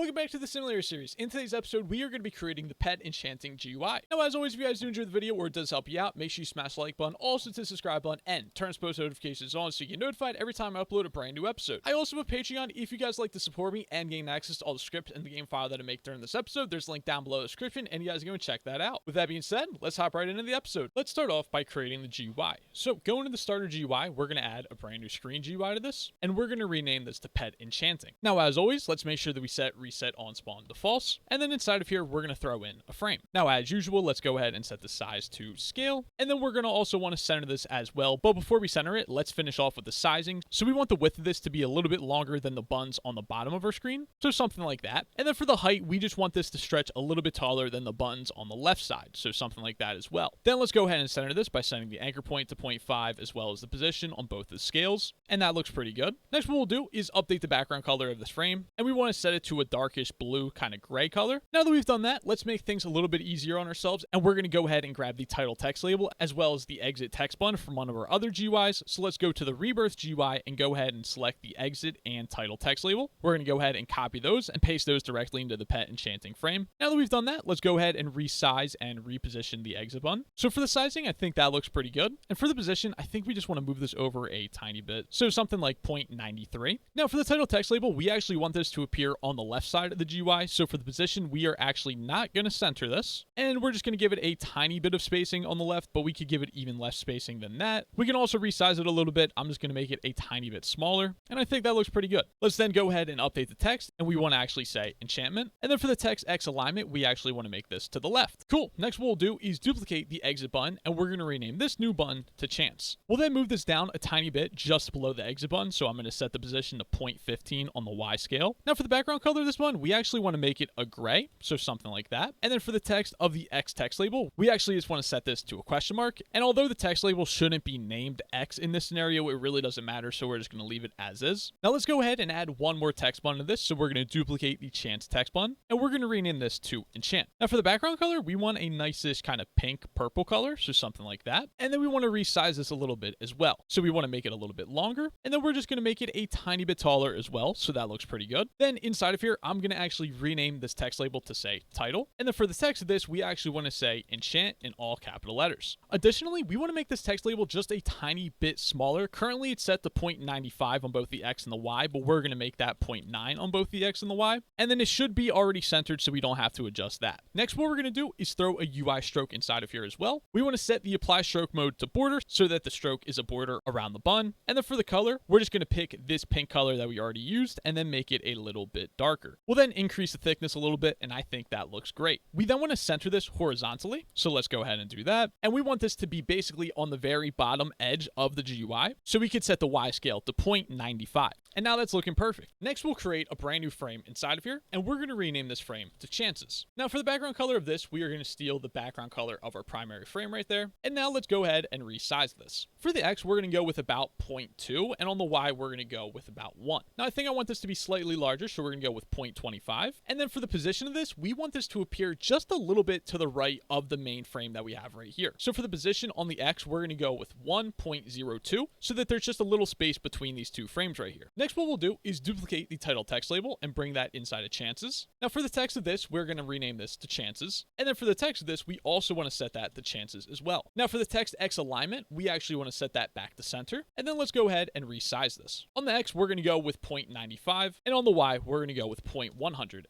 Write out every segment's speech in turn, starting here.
Welcome back to the Simulator series. In today's episode, we are going to be creating the pet Enchanting GUI. Now, as always, if you guys do enjoy the video or it does help you out, make sure you smash the like button, also to the subscribe button, and turn post notifications on so you get notified every time I upload a brand new episode. I also have a Patreon if you guys like to support me and gain access to all the scripts and the game file that I make during this episode. There's a link down below in the description, and you guys go and check that out. With that being said, let's hop right into the episode. Let's start off by creating the GUI. So, going to the starter GUI, we're going to add a brand new Screen GUI to this, and we're going to rename this to Pet Enchanting. Now, as always, let's make sure that we set reset on spawn to false, and then inside of here we're going to throw in a frame. Now, as usual, let's go ahead and set the size to scale, and then we're going to also want to center this as well. But before we center it, let's finish off with the sizing. So we want the width of this to be a little bit longer than the buns on the bottom of our screen, so something like that. And then for the height, we just want this to stretch a little bit taller than the buns on the left side, so something like that as well. Then let's go ahead and center this by setting the anchor point to 0.5 as well as the position on both the scales, and that looks pretty good. Next, what we'll do is update the background color of this frame, and we want to set it to a darkish blue kind of gray color. Now that we've done that, let's make things a little bit easier on ourselves, and we're going to go ahead and grab the title text label as well as the exit text button from one of our other GUIs. So let's go to the Rebirth GUI and go ahead and select the exit and title text label. We're going to go ahead and copy those and paste those directly into the Pet Enchanting frame. Now that we've done that, let's go ahead and resize and reposition the exit button. So for the sizing, I think that looks pretty good. And for the position, I think we just want to move this over a tiny bit. So something like 0.93. Now for the title text label, we actually want this to appear on the left side of the GUI. So for the position, we are actually not going to center this, and we're just going to give it a tiny bit of spacing on the left, but we could give it even less spacing than that. We can also resize it a little bit. I'm just going to make it a tiny bit smaller, and I think that looks pretty good. Let's then go ahead and update the text, and we want to actually say Enchantment. And then for the text X alignment, we actually want to make this to the left. Cool. Next, what we'll do is duplicate the exit button, and we're going to rename this new button to Chance. We'll then move this down a tiny bit just below the exit button, so I'm going to set the position to 0.15 on the Y scale. Now for the background color of this one, we actually want to make it a gray, so something like that. And then for the text of the X text label, we actually just want to set this to a question mark. And although the text label shouldn't be named X in this scenario, it really doesn't matter, so we're just going to leave it as is. Now let's go ahead and add one more text button to this, so we're going to duplicate the Chance text button, and we're going to rename this to Enchant. Now for the background color, we want a nice-ish kind of pink purple color, so something like that. And then we want to resize this a little bit as well. So we want to make it a little bit longer, and then we're just going to make it a tiny bit taller as well, so that looks pretty good. Then inside of here, I'm going to actually rename this text label to say title. And then for the text of this, we actually want to say Enchant in all capital letters. Additionally, we want to make this text label just a tiny bit smaller. Currently, it's set to 0.95 on both the X and the Y, but we're going to make that 0.9 on both the X and the Y. And then it should be already centered, so we don't have to adjust that. Next, what we're going to do is throw a UI stroke inside of here as well. We want to set the apply stroke mode to border so that the stroke is a border around the bun. And then for the color, we're just going to pick this pink color that we already used and then make it a little bit darker. We'll then increase the thickness a little bit, and I think that looks great. We then want to center this horizontally, so let's go ahead and do that. And we want this to be basically on the very bottom edge of the GUI, so we could set the Y scale to 0.95. And now that's looking perfect. Next, we'll create a brand new frame inside of here, and we're going to rename this frame to Chances. Now for the background color of this, we are going to steal the background color of our primary frame right there. And now let's go ahead and resize this. For the X, we're going to go with about 0.2, and on the Y, we're going to go with about 1. Now I think I want this to be slightly larger, so we're going to go with 0.25. And then for the position of this, we want this to appear just a little bit to the right of the main frame that we have right here. So for the position on the X, we're going to go with 1.02, so that there's just a little space between these two frames right here. Next, what we'll do is duplicate the title text label and bring that inside of Chances. Now for the text of this, we're going to rename this to Chances. And then for the text of this, we also want to set that to Chances as well. Now for the text X alignment, we actually want to set that back to center. And then let's go ahead and resize this. On the X, we're going to go with 0.95. And on the Y, we're going to go with 0.105.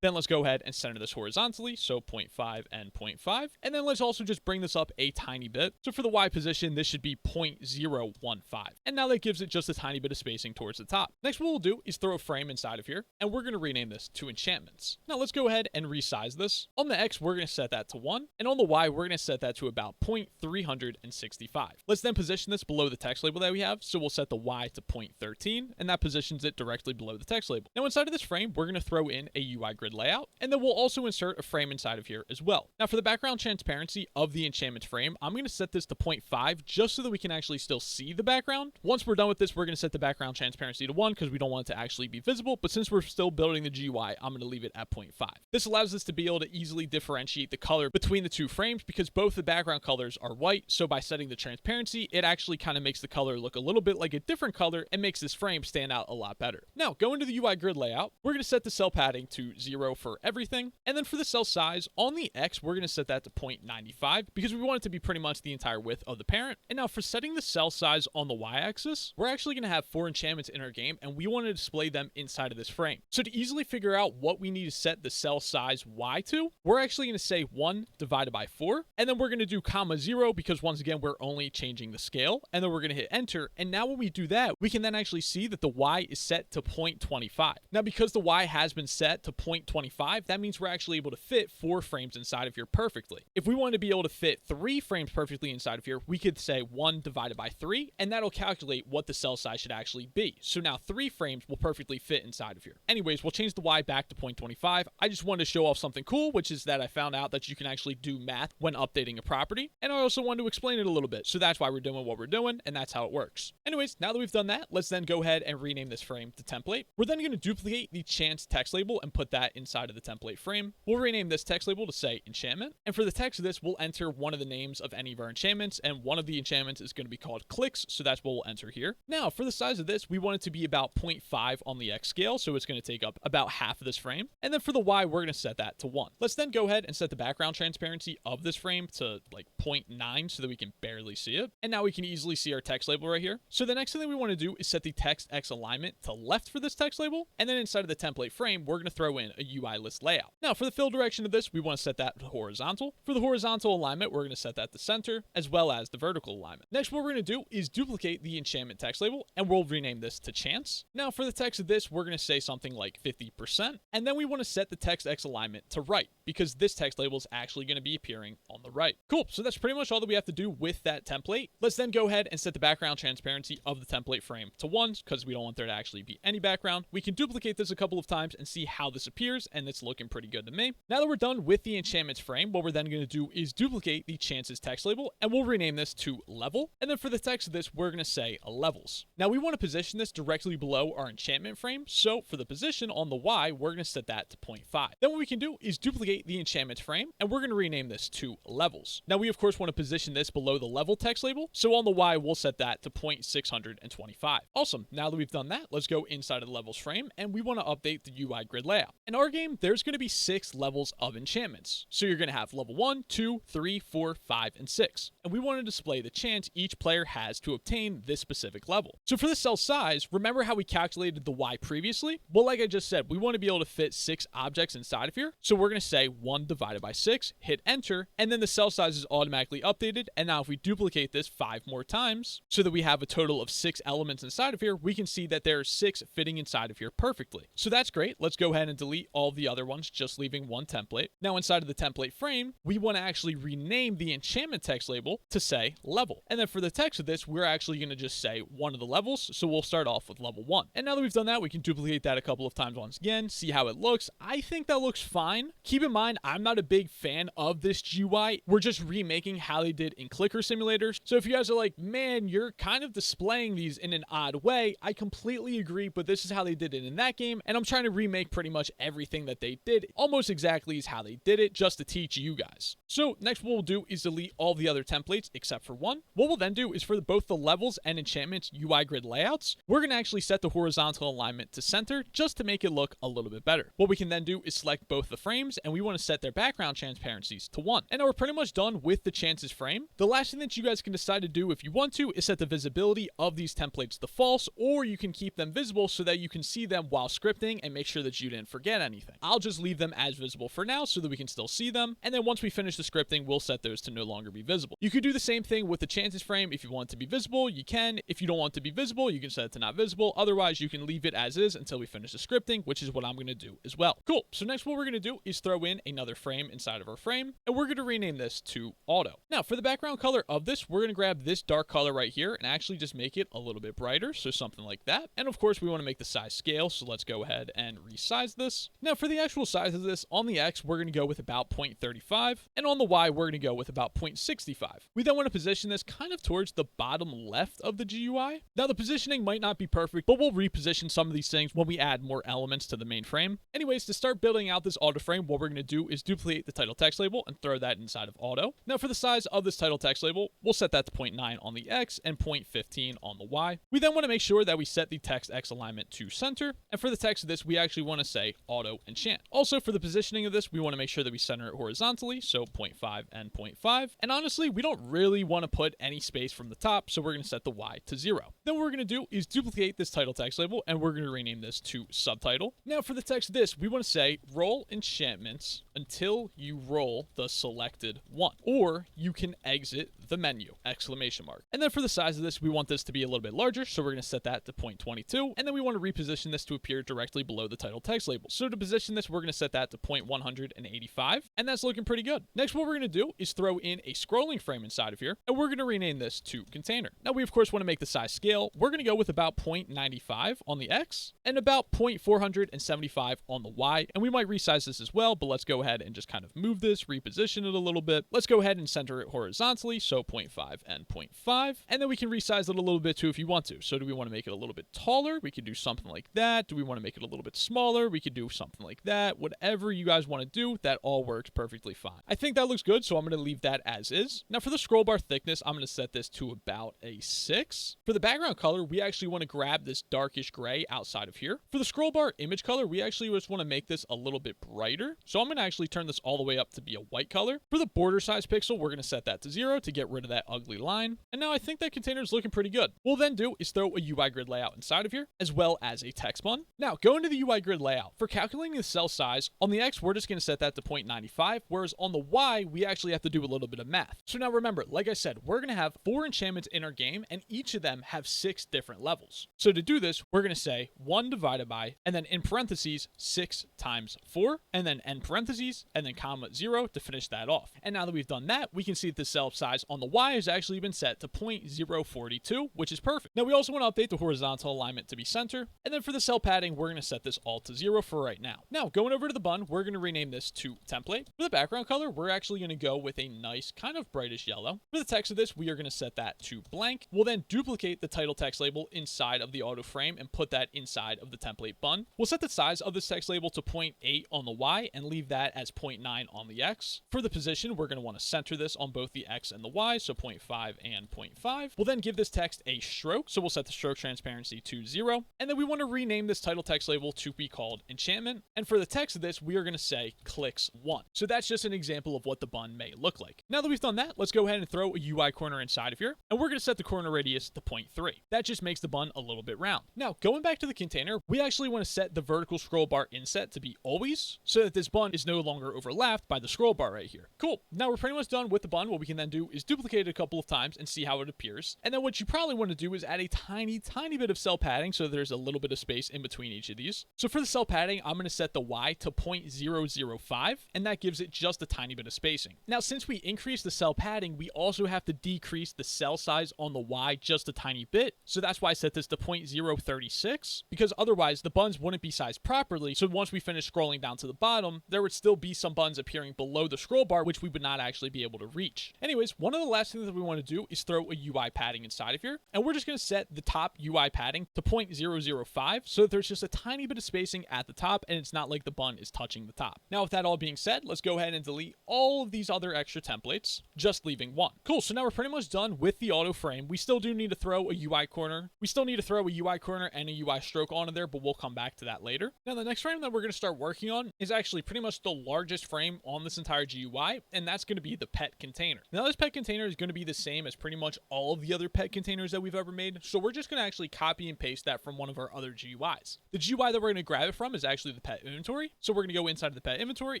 Then let's go ahead and center this horizontally, so 0.5 and 0.5. And then let's also just bring this up a tiny bit. So for the Y position, this should be 0.015. And now that gives it just a tiny bit of spacing towards the top. Next, what we'll do is throw a frame inside of here, and we're going to rename this to Enchantments. Now let's go ahead and resize this. On the X, we're going to set that to 1. And on the Y, we're going to set that to about 0.365. Let's then position this below the text label that we have. So we'll set the Y to 0.13, and that positions it directly below the text label. Now inside of this frame, we're going to throw in a UI grid layout, and then we'll also insert a frame inside of here as well. Now for the background transparency of the enchantment frame, I'm going to set this to 0.5 just so that we can actually still see the background. Once we're done with this, we're going to set the background transparency to 1 because we don't want it to actually be visible, but since we're still building the GUI, I'm going to leave it at 0.5. This allows us to be able to easily differentiate the color between the two frames because both the background colors are white, so by setting the transparency, it actually kind of makes the color look a little bit like a different color and makes this frame stand out a lot better. Now, going to the UI grid layout, we're going to set the cell padding to 0 for everything. And then for the cell size, on the X, we're going to set that to 0.95 because we want it to be pretty much the entire width of the parent. And now for setting the cell size on the Y-axis, we're actually going to have 4 enchantments in our game, and we want to display them inside of this frame. So to easily figure out what we need to set the cell size Y to, we're actually going to say 1 divided by 4, and then we're going to do comma 0 because once again, we're only changing the scale, and then we're going to hit enter. And now when we do that, we can then actually see that the Y is set to 0.25. Now, because the Y has been set to 0.25, that means we're actually able to fit 4 frames inside of here perfectly. If we want to be able to fit 3 frames perfectly inside of here, we could say 1 divided by 3, and that'll calculate what the cell size should actually be. So now 3 frames will perfectly fit inside of here. Anyways, we'll change the Y back to 0.25. I just wanted to show off something cool, which is that I found out that you can actually do math when updating a property, and I also wanted to explain it a little bit. So that's why we're doing what we're doing, and that's how it works. Anyways, now that we've done that, let's then go ahead and rename this frame to template. We're then going to duplicate the chance text label and put that inside of the template frame. We'll rename this text label to say enchantment, and for the text of this, we'll enter one of the names of any of our enchantments, and one of the enchantments is going to be called clicks, so that's what we'll enter here. Now, for the size of this, we want it to be about 0.5 on the X scale, so it's going to take up about half of this frame. And then for the Y, we're going to set that to 1. Let's then go ahead and set the background transparency of this frame to like 0.9 so that we can barely see it. And now we can easily see our text label right here. So the next thing that we want to do is set the text X alignment to left for this text label. And then inside of the template frame, we're going to throw in a UI list layout. Now for the fill direction of this, we want to set that to horizontal. For the horizontal alignment, we're going to set that to center as well as the vertical alignment. Next, what we're going to do is duplicate the enchantment text label, and we'll rename this to chance. Now for the text of this, we're going to say something like 50%. And then we want to set the text X alignment to right because this text label is actually going to be appearing on the right. Cool. So that's pretty much all that we have to do with that template. Let's then go ahead and set the background transparency of the template frame to 1 because we don't want there to actually be any background. We can duplicate this a couple of times and see how this appears, and it's looking pretty good to me. Now that we're done with the enchantments frame, what we're then going to do is duplicate the chances text label, and we'll rename this to level. And then for the text of this, we're going to say levels. Now we want to position this directly below our enchantment frame. So for the position on the Y, we're going to set that to 0.5. Then what we can do is duplicate the enchantment frame, and we're going to rename this to levels. Now we of course want to position this below the level text label. So on the Y, we'll set that to 0.625. Awesome. Now that we've done that, let's go inside of the levels frame, and we want to update the UI grid layout. In our game, there's going to be 6 levels of enchantments. So you're going to have level 1, 2, 3, 4, 5, and 6. And we want to display the chance each player has to obtain this specific level. So for the cell size, remember how we calculated the Y previously? Well, like I just said, we want to be able to fit 6 objects inside of here. So we're going to say 1 divided by 6, hit enter, and then the cell size is automatically updated. And now if we duplicate this 5 more times so that we have a total of 6 elements inside of here, we can see that there are 6 fitting inside of here perfectly. So that's great. Let's go ahead and delete all the other ones, just leaving 1 template. Now inside of the template frame, we want to actually rename the enchantment text label to say level. And then for the text of this, we're actually going to just say one of the levels. So we'll start off with level 1. And now that we've done that, we can duplicate that a couple of times once again, see how it looks. I think that looks fine. Keep in mind, I'm not a big fan of this GUI. We're just remaking how they did in clicker simulators. So if you guys are like, man, you're kind of displaying these in an odd way, I completely agree, but this is how they did it in that game. And I'm trying to remake pretty much everything that they did almost exactly as how they did it, just to teach you guys. So next what we'll do is delete all the other templates except for one. What we'll then do is for both the levels and enchantments UI grid layouts, we're going to actually set the horizontal alignment to center just to make it look a little bit better. What we can then do is select both the frames, and we want to set their background transparencies to 1. And now we're pretty much done with the chances frame. The last thing that you guys can decide to do if you want to is set the visibility of these templates to false, or you can keep them visible so that you can see them while scripting and make sure that you didn't forget anything. I'll just leave them as visible for now so that we can still see them. And then once we finish the scripting, we'll set those to no longer be visible. You could do the same thing with the chances frame. If you want it to be visible, you can. If you don't want it to be visible, you can set it to not visible. Otherwise, you can leave it as is until we finish the scripting, which is what I'm going to do as well. Cool. So next what we're going to do is throw in another frame inside of our frame, and we're going to rename this to auto. Now for the background color of this, we're going to grab this dark color right here and actually just make it a little bit brighter. So something like that. And of course we want to make the size scale. So let's go ahead and resize this. Now for the actual size of this, on the X, we're going to go with about 0.35, and on the Y, we're going to go with about 0.65. We then want to position this kind of towards the bottom left of the GUI. Now the positioning might not be perfect, but we'll reposition some of these things when we add more elements to the main frame. Anyways, to start building out this auto frame, what we're going to do is duplicate the title text label and throw that inside of auto. Now for the size of this title text label, we'll set that to 0.9 on the X and 0.15 on the Y. We then want to make sure that we set the text X alignment to center. And for the text of this, we we actually want to say auto enchant. Also, for the positioning of this, we want to make sure that we center it horizontally, so 0.5 and 0.5. And honestly, we don't really want to put any space from the top, so we're going to set the Y to 0. Then what we're going to do is duplicate this title text label, and we're going to rename this to subtitle. Now for the text of this, we want to say roll enchantments until you roll the selected one, or you can exit the menu, exclamation mark. And then for the size of this, we want this to be a little bit larger, so we're going to set that to 0.22, and then we want to reposition this to appear directly below the title text label. So to position this, we're going to set that to 0.185, and that's looking pretty good. Next, what we're going to do is throw in a scrolling frame inside of here, and we're going to rename this to container. Now we of course want to make the size scale. We're going to go with about 0.95 on the X and about 0.475 on the Y, and we might resize this as well, but let's go ahead and just kind of move this, reposition it a little bit. Let's go ahead and center it horizontally, so 0.5 and 0.5, and then we can resize it a little bit too if you want to. So do we want to make it a little bit taller? We could do something like that. Do we want to make it a little bit smaller? We could do something like that. Whatever you guys want to do, that all works perfectly fine. I think that looks good, so I'm going to leave that as is. Now for the scroll bar thickness, I'm going to set this to about a 6. For the background color, we actually want to grab this darkish gray outside of here. For the scroll bar image color, we actually just want to make this a little bit brighter. So I'm going to actually turn this all the way up to be a white color. For the border size pixel, we're going to set that to 0 to get rid of that ugly line. And now I think that container is looking pretty good. What we'll then do is throw a UI grid layout inside of here, as well as a text button. Now going to the UI grid layout, for calculating the cell size, on the X, we're just going to set that to 0.95, whereas on the Y, we actually have to do a little bit of math. So now remember, like I said, we're going to have 4 enchantments in our game, and each of them have 6 different levels. So to do this, we're going to say 1 divided by, and then in parentheses, 6 times 4, and then end parentheses, and then comma 0 to finish that off. And now that we've done that, we can see that the cell size on the Y has actually been set to 0.042, which is perfect. Now we also want to update the horizontal alignment to be center, and then for the cell padding, we're going to set this all to 0 for right now. Now going over to the button, we're going to rename this to template. For the background color, we're actually going to go with a nice kind of brightish yellow. For the text of this, we are going to set that to blank. We'll then duplicate the title text label inside of the auto frame and put that inside of the template button. We'll set the size of this text label to 0.8 on the Y and leave that as 0.9 on the X. For the position, we're going to want to center this on both the X and the Y, so 0.5 and 0.5. We'll then give this text a stroke, so we'll set the stroke transparency to 0. And then we want to rename this title text label to be called Enchantment. And for the text of this, we are going to say clicks 1. So that's just an example of what the button may look like. Now that we've done that, let's go ahead and throw a UI corner inside of here. And we're going to set the corner radius to 0.3. That just makes the button a little bit round. Now, going back to the container, we actually want to set the vertical scroll bar inset to be always, so that this button is no longer overlapped by the scroll bar right here. Cool. Now we're pretty much done with the button. What we can then do is duplicate it a couple of times and see how it appears. And then what you probably want to do is add a tiny bit of cell padding so there's a little bit of space in between each of these. So for the cell padding, I'm going to set the Y to 0.005, and that gives it just a tiny bit of spacing. Now, since we increase the cell padding, we also have to decrease the cell size on the Y just a tiny bit. So that's why I set this to 0.036, because otherwise the buttons wouldn't be sized properly. So once we finish scrolling down to the bottom, there would still be some buttons appearing below the scroll bar, which we would not actually be able to reach. Anyways, one of the last things that we want to do is throw a UI padding inside of here. And we're just going to set the top UI padding to 0.005 so that there's just a tiny bit of spacing at the top and it's not like the button is touching the top. Now, with that all being said, let's go ahead and delete all of these other extra templates, just leaving one. Cool, so now we're pretty much done with the auto frame. We still do need to throw a UI corner. We still need to throw a UI corner and a UI stroke onto there, but we'll come back to that later. Now, the next frame that we're going to start working on is actually pretty much the largest frame on this entire GUI, and that's going to be the pet container. Now, this pet container is going to be the same as pretty much all of the other pet containers that we've ever made, so we're just going to actually copy and paste that from one of our other GUIs. The GUI that we're going to grab it from is actually the pet inventory, so we're going to go inside of the pet inventory,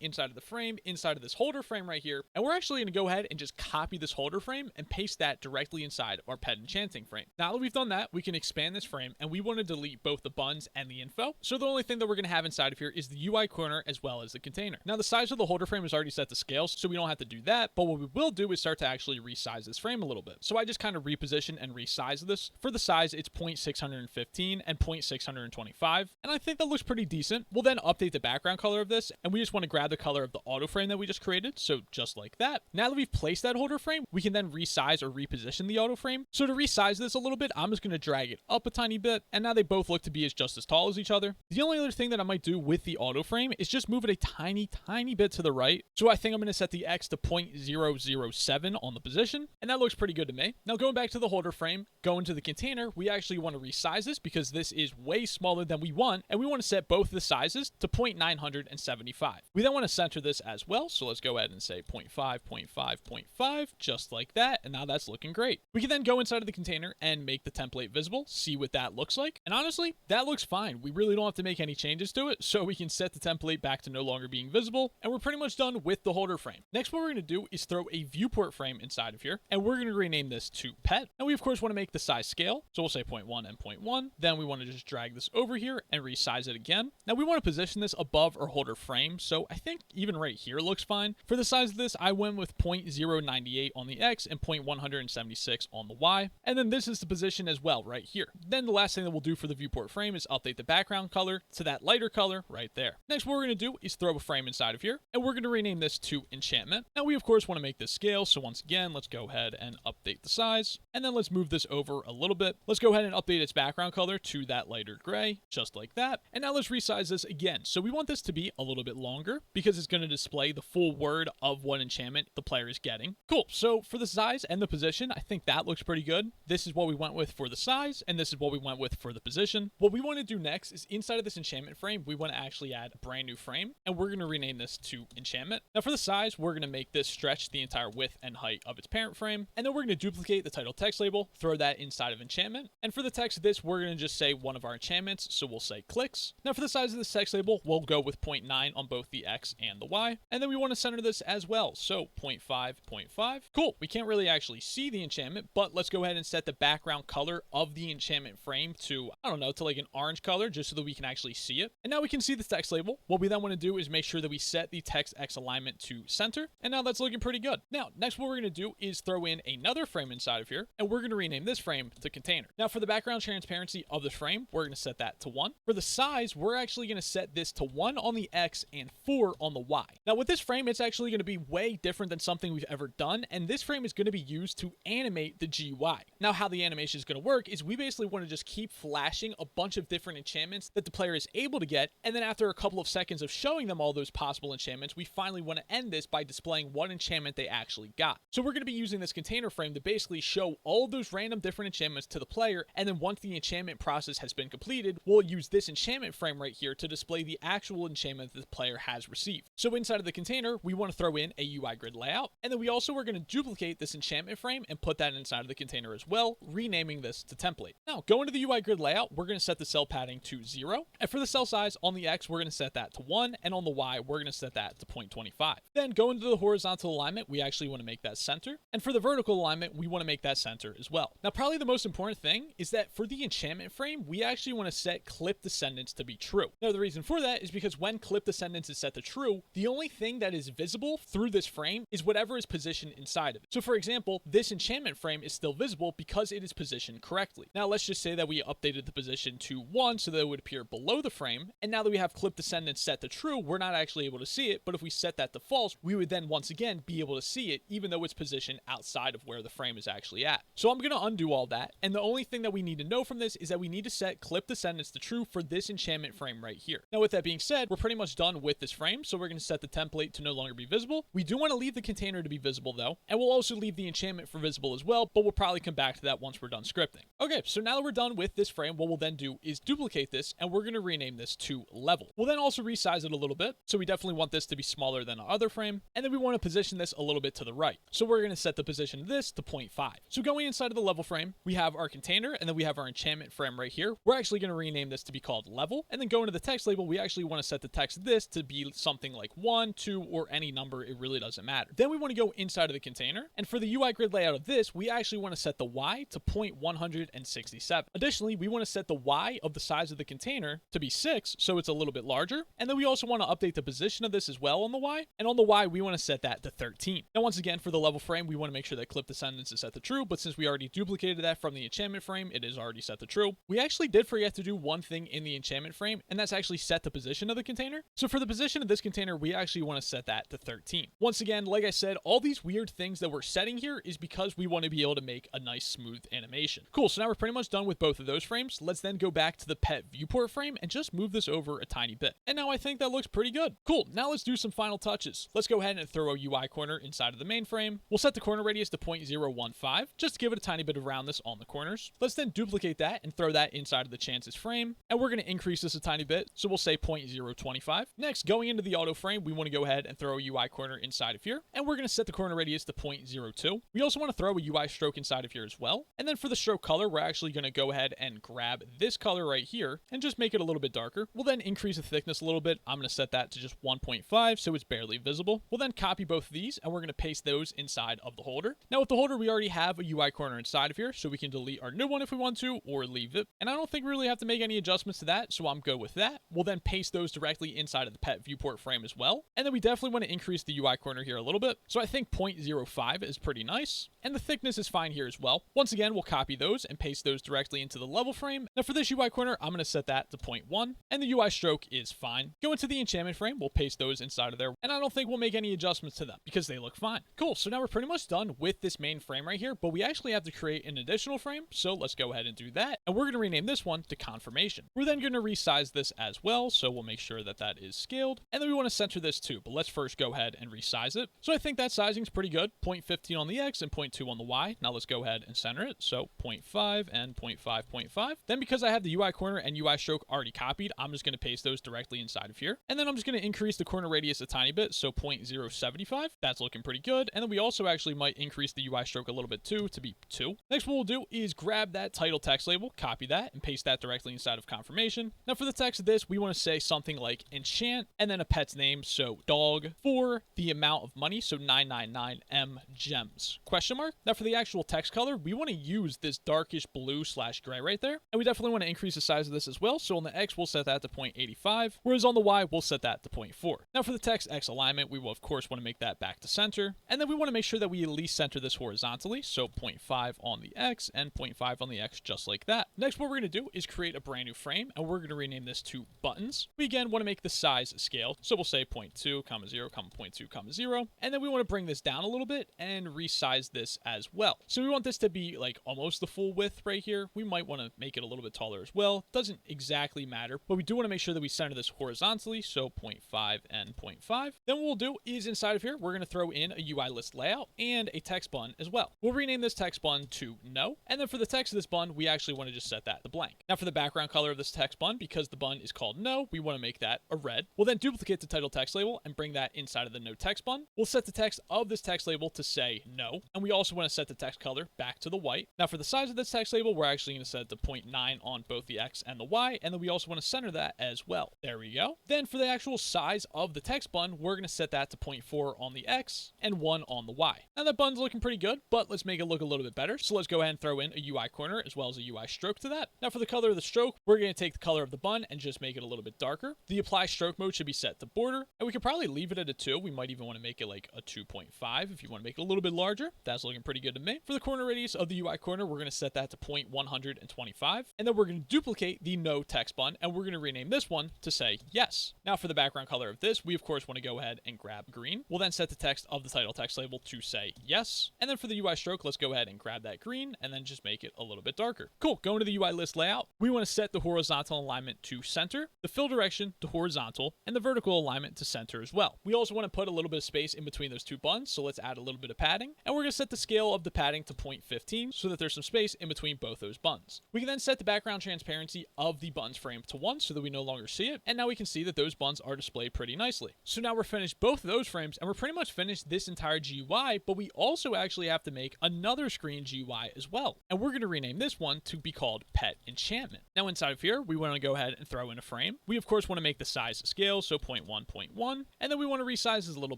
inside of the frame, inside of this holder frame right here, and we're actually going to go ahead and just copy this holder frame and paste that directly inside of our pet enchanting frame. Now that we've done that, we can expand this frame, and we want to delete both the buttons and the info, so the only thing that we're going to have inside of here is the UI corner as well as the container. Now, the size of the holder frame is already set to scale, so we don't have to do that, but what we will do is start to actually resize this frame a little bit. So I just kind of reposition and resize this. For the size, it's 0.615 and 0.625, and I think that looks pretty decent. We'll then update the background color of this, and we just want to grab the color of the auto frame that we just created, so just like that. Now that we've placed that holder frame, we can then resize or reposition the auto frame. So to resize this a little bit, I'm just going to drag it up a tiny bit, and now they both look to be just as tall as each other. The only other thing that I might do with the auto frame is just move it a tiny bit to the right. So I think I'm going to set the X to 0.007 on the position, and that looks pretty good to me. Now going back to the holder frame, going to the container, we actually want to resize this because this is way smaller than we want, and and we want to set both the sizes to 0.975. We then want to center this as well, so let's go ahead and say 0.5, 0.5, 0.5, just like that, and now that's looking great. We can then go inside of the container and make the template visible, see what that looks like, and honestly, that looks fine. We really don't have to make any changes to it, so we can set the template back to no longer being visible, and we're pretty much done with the holder frame. Next, what we're going to do is throw a viewport frame inside of here, and we're going to rename this to pet, and we of course want to make the size scale, so we'll say 0.1 and 0.1. Then we want to just drag this over here and resize it again. Now we want to position this above our holder frame, so I think even right here looks fine. For the size of this, I went with 0.098 on the X and 0.176 on the Y, and then this is the position as well right here. Then the last thing that we'll do for the viewport frame is update the background color to that lighter color right there. Next, what we're going to do is throw a frame inside of here, and we're going to rename this to Enchantment. Now we of course want to make this scale, so once again, let's go ahead and update the size, and then let's move this over a little bit. Let's go ahead and update its background color to that lighter gray, just like that. And now let's resize this again. So we want this to be a little bit longer because it's going to display the full word of what enchantment the player is getting. Cool. So for the size and the position, I think that looks pretty good. This is what we went with for the size, and this is what we went with for the position. What we want to do next is inside of this enchantment frame, we want to actually add a brand new frame, and we're going to rename this to Enchantment. Now for the size, we're going to make this stretch the entire width and height of its parent frame, and then we're going to duplicate the title text label, throw that inside of Enchantment, and for the text of this, we're going to just say one of our enchantments, so we'll say clicks. Now for the size of this text label, we'll go with 0.9 on both the X and the Y, and then we want to center this as well, so 0.5, 0.5. Cool. We can't really actually see the enchantment, but let's go ahead and set the background color of the enchantment frame to, I don't know, to like an orange color, just so that we can actually see it. And now we can see the text label. What we then want to do is make sure that we set the text X alignment to center, and now that's looking pretty good. Now, next what we're going to do is throw in another frame inside of here, and we're going to rename this frame to container. Now for the background transparency of the frame, we're going to set that to 1. For the size, we're actually going to set this to 1 on the X and 4 on the Y. Now with this frame, it's actually going to be way different than something we've ever done, and this frame is going to be used to animate the GUI. Now how the animation is going to work is we basically want to just keep flashing a bunch of different enchantments that the player is able to get, and then after a couple of seconds of showing them all those possible enchantments, we finally want to end this by displaying what enchantment they actually got. So we're going to be using this container frame to basically show all of those random different enchantments to the player, and then once the enchantment process has been completed, we'll use this enchantment frame right here to display the actual enchantment that the player has received. So inside of the container, we want to throw in a UI grid layout, and then we also are going to duplicate this enchantment frame and put that inside of the container as well, renaming this to template. Now, going to the UI grid layout, we're going to set the cell padding to 0, and for the cell size on the X, we're going to set that to 1, and on the Y, we're going to set that to 0.25. Then going to the horizontal alignment, we actually want to make that center, and for the vertical alignment, we want to make that center as well. Now, probably the most important thing is that for the enchantment frame, we actually want to set clip descendants to be true. Now, the reason for that is because when clip descendants is set to true, the only thing that is visible through this frame is whatever is positioned inside of it. So for example, this enchantment frame is still visible because it is positioned correctly. Now, let's just say that we updated the position to 1 so that it would appear below the frame, and now that we have clip descendants set to true, we're not actually able to see it, but if we set that to false, we would then once again be able to see it even though it's positioned outside of where the frame is actually at. So I'm going to undo all that, and the only thing that we need to know from this is that we need to set clip descendants to true for this enchantment frame right here. Now with that being said, we're pretty much done with this frame, so we're going to set the template to no longer be visible. We do want to leave the container to be visible though, and we'll also leave the enchantment for visible as well, but we'll probably come back to that once we're done scripting. Okay, so now that we're done with this frame, what we'll then do is duplicate this, and we're going to rename this to level. We'll then also resize it a little bit, so we definitely want this to be smaller than our other frame, and then we want to position this a little bit to the right. So we're going to set the position of this to 0.5. So going inside of the level frame, we have our container, and then we have our enchantment frame right here. We're actually going to rename this to be called level, and then go into the text label, we actually want to set the text of this to be something like 1, 2, or any number. It really doesn't matter. Then we want to go inside of the container, and for the UI grid layout of this, we actually want to set the Y to 0.167. Additionally, we want to set the Y of the size of the container to be 6, so it's a little bit larger, and then we also want to update the position of this as well on the Y, and on the Y, we want to set that to 13. Now once again, for the level frame, we want to make sure that clip descendants is set to true, but since we already duplicated that from the enchantment frame, it is already set to true. We actually did forget to do one thing in the enchantment frame, and that's actually set the position of the container. So for the position of this container, we actually want to set that to 13. Once again, like I said, all these weird things that we're setting here is because we want to be able to make a nice smooth animation. Cool, so now we're pretty much done with both of those frames. Let's then go back to the pet viewport frame and just move this over a tiny bit. And now I think that looks pretty good. Cool, now let's do some final touches. Let's go ahead and throw a UI corner inside of the main frame. We'll set the corner radius to 0.015, just to give it a tiny bit of roundness on the corners. Let's then duplicate that and throw that inside of the chances frame. And we're going to to increase this a tiny bit, so we'll say 0.025. Next, going into the auto frame, we want to go ahead and throw a UI corner inside of here, and we're going to set the corner radius to 0.02. We also want to throw a UI stroke inside of here as well. And then for the stroke color, we're actually going to go ahead and grab this color right here and just make it a little bit darker. We'll then increase the thickness a little bit. I'm going to set that to just 1.5 so it's barely visible. We'll then copy both of these and we're going to paste those inside of the holder. Now with the holder, we already have a UI corner inside of here, so we can delete our new one if we want to or leave it. And I don't think we really have to make any adjustments to that, so I'm good with that. We'll then paste those directly inside of the pet viewport frame as well. And then we definitely want to increase the UI corner here a little bit. So I think 0.05 is pretty nice. And the thickness is fine here as well. Once again, we'll copy those and paste those directly into the level frame. Now for this UI corner, I'm going to set that to 0.1, and the UI stroke is fine. Go into the enchantment frame, we'll paste those inside of there, and I don't think we'll make any adjustments to them because they look fine. Cool, so now we're pretty much done with this main frame right here, but we actually have to create an additional frame, so let's go ahead and do that, and we're going to rename this one to confirmation. We're then going to resize this as well, so we'll make sure that that is scaled, and then we want to center this too, but let's first go ahead and resize it. So I think that sizing is pretty good, 0.15 on the X and 0.2 on the Y. Now let's go ahead and center it, so 0.5 and 0.5, 0.5. Then because I have the UI corner and UI stroke already copied, I'm just going to paste those directly inside of here. And then I'm just going to increase the corner radius a tiny bit, so 0.075. That's looking pretty good. And then we also actually might increase the UI stroke a little bit too, to be 2. Next, what we'll do is grab that title text label, copy that, and paste that directly inside of confirmation. Now for the text of this, we want to say something like enchant, and then a pet's name, so dog, for the amount of money, so 999M gems, question mark. Now for the actual text color, we want to use this darkish blue / gray right there. And we definitely want to increase the size of this as well. So on the X, we'll set that to 0.85, whereas on the Y, we'll set that to 0.4. Now for the text X alignment, we will of course want to make that back to center. And then we want to make sure that we at least center this horizontally. So 0.5 on the X and 0.5 on the X, just like that. Next, what we're going to do is create a brand new frame, and we're going to rename this to buttons. We again want to make the size scale. So we'll say 0.2, 0, 0.2, 0. And then we want to bring this down a little bit and resize this as well. So we want this to be like almost the full width right here. We might want to make it a little bit taller as well. Doesn't exactly matter, but we do want to make sure that we center this horizontally. So 0.5 and 0.5. Then what we'll do is inside of here, we're going to throw in a UI list layout and a text button as well. We'll rename this text button to no. And then for the text of this button, we actually want to just set that to blank. Now for the background color of this text button, because the button is called no, we want to make that a red. We'll then duplicate the title text label and bring that inside of the no text button. We'll set the text of this text label to say no. And we also want to set the text color back to the white. Now for the size of this text label, we're actually going to set it to 0.9 on both the X and the Y. And then we also want to center that as well. There we go. Then for the actual size of the text button, we're going to set that to 0.4 on the X and 1 on the Y. Now that button's looking pretty good, but let's make it look a little bit better. So let's go ahead and throw in a UI corner as well as a UI stroke to that. Now for the color of the stroke, we're going to take the color of the button and just make it a little bit darker. The apply stroke mode should be set to border, and we could probably leave it at a 2. We might even want to make it like a 2.5 if you want to make it a little bit larger. That's looking pretty good to me. For the corner radius of the UI corner, we're going to set that to 0.125, and then we're going to duplicate the no text button, and we're going to rename this one to say yes. Now for the background color of this, we of course want to go ahead and grab green. We'll then set the text of the title text label to say yes, and then for the UI stroke, let's go ahead and grab that green and then just make it a little bit darker. Cool. Going to the UI list layout, we want to set the horizontal alignment to center, the fill direction to horizontal, and the vertical alignment to center as well. We also want to put a little bit of space in between those two buttons, so let's add a little bit of padding, and we're going to set the scale of the padding to 0.15 so that there's some space in between both those buttons. We can then set the background transparency of the buttons frame to 1 so that we no longer see it, and now we can see that those buttons are displayed pretty nicely. So now we're finished both of those frames, and we're pretty much finished this entire GUI, but we also actually have to make another Screen GUI as well, and we're going to rename this one to be called Pet Enchantment. Now inside of here, we want to go ahead and throw in a frame. We of course want to make the size scale, so 0.1, 0.1, and then we want to resize this a little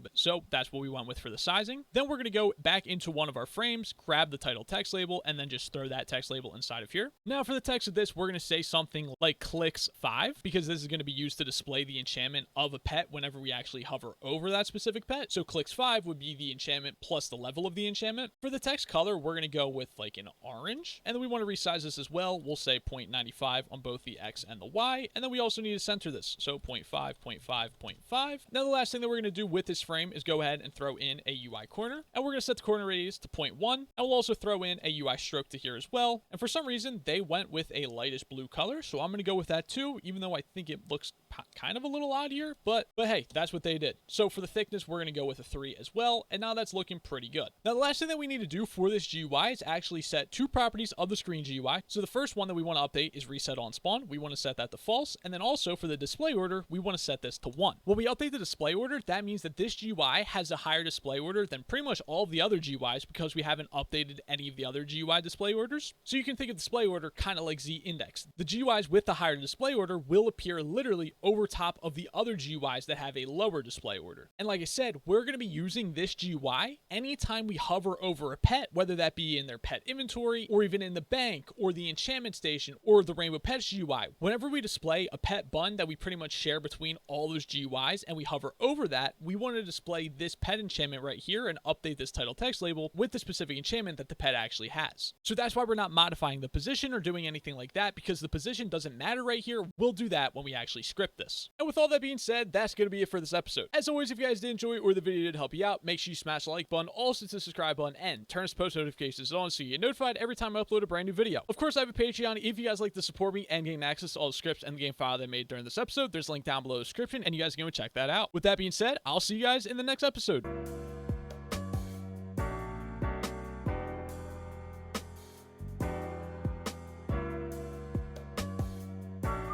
bit. So that's what we went with for the sizing. Then we're going to go back into one of our frames, grab the title text label, and then just throw that text label inside of here. Now for the text of this, we're going to say something like clicks 5, because this is going to be used to display the enchantment of a pet whenever we actually hover over that specific pet. So clicks 5 would be the enchantment plus the level of the enchantment. For the text color, we're going to go with like an orange, and then we want to resize this as well. We'll say 0.95 on both the X and the Y, and then we also need to center this, so 0.5, 0.5, 0.5. Now the last thing that we're going to do with this frame is go ahead and throw in a UI corner, and we're going to set the corner radius to 0.1, and we'll also throw in a UI stroke to here as well. And for some reason, they went with a lightish blue color, so I'm going to go with that too, even though I think it looks kind of a little odd here, but hey, that's what they did. So for the thickness, we're going to go with a 3 as well, and now that's looking pretty good. Now the last thing that we need to do for this GUI is actually set 2 properties of the Screen GUI. So the first one that we want to update is reset on spawn. We want to set that to false. And then also for the display order, we want to set this to 1. When we update the display order, that means that this GUI has a higher display order than pretty much all of the other GUIs because we haven't updated any of the other GUI display orders. So you can think of display order kind of like Z-index. The GUIs with the higher display order will appear literally over top of the other GUIs that have a lower display order. And like I said, we're going to be using this GUI anytime we hover over a pet, whether that be in their pet inventory or even in the bank or the enchantment station or the Rainbow Pets GUI. Whenever we display a pet button that we pretty much share between all those GUIs and we hover over that, we want to display this pet enchantment right here and update this title text label with the specific enchantment that the pet actually has. So that's why we're not modifying the position or doing anything like that, because the position doesn't matter right here. We'll do that when we actually script this. And with all that being said, that's going to be it for this episode. As always, if you guys did enjoy or the video did help you out, make sure you smash the like button, also hit the subscribe button, and turn post notifications on so you get notified every time I upload a brand new video. Of course, I have a Patreon if you guys like to support me and gain access to all the scripts and the game file that I made during this episode. There's a link down below the description, and you guys can go check that out. With that being said, I'll see you guys in the next episode.